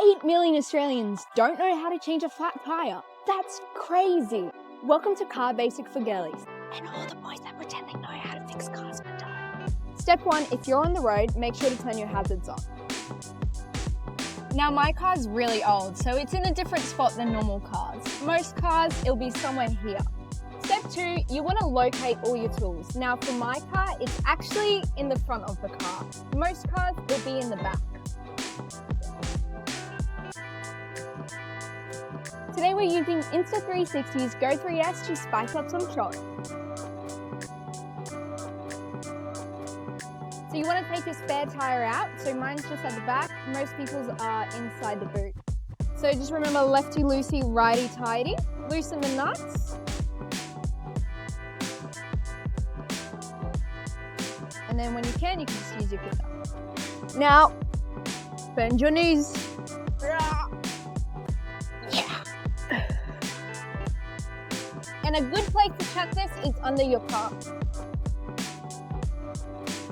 8 million Australians don't know how to change a flat tyre. That's crazy. Welcome to Car Basic for Girlies and all the boys that pretend they know how to fix cars but don't. Step 1, if you're on the road, make sure to turn your hazards on. Now my car's really old, so it's in a different spot than normal cars. Most cars, it'll be somewhere here. Step 2, you want to locate all your tools. Now for my car, it's actually in the front of the car. Most cars, it'll be in the back. Today we're using Insta360's GO 3S to spice up some shots. So you want to take your spare tyre out, so mine's just at the back, most people's are inside the boot. So just remember lefty-loosey, righty-tighty, loosen the nuts. And then when you can just use your finger. Now, bend your knees. Yeah. And a good place to check this is under your car.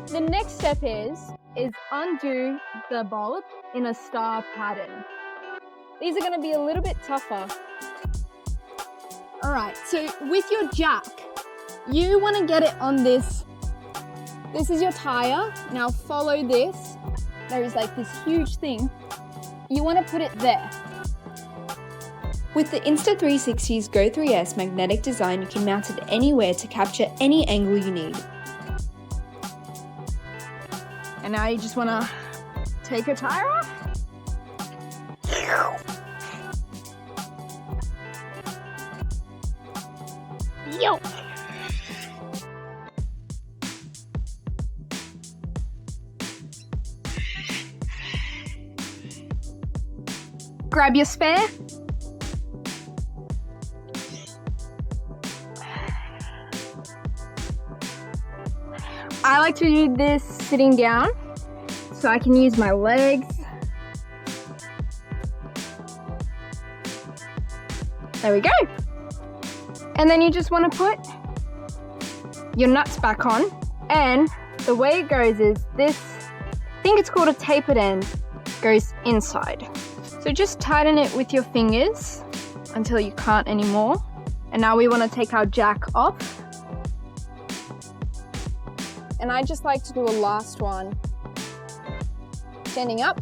The next step is undo the bolt in a star pattern. These are going to be a little bit tougher. All right, so with your jack, you want to get it on this. This is your tire. Now follow this. There is like this huge thing. You want to put it there. With the Insta360's GO 3S magnetic design, you can mount it anywhere to capture any angle you need. And now you just want to take your tire off. Yo! Grab your spare. I like to do this sitting down so I can use my legs. There we go. And then you just want to put your nuts back on. And the way it goes is this, I think it's called a tapered end, goes inside. So just tighten it with your fingers until you can't anymore. And now we want to take our jack off. And I just like to do a last one. Standing up,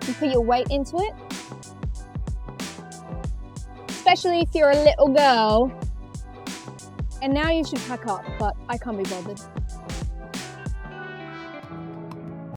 you put your weight into it. Especially if you're a little girl. And now you should pack up, but I can't be bothered.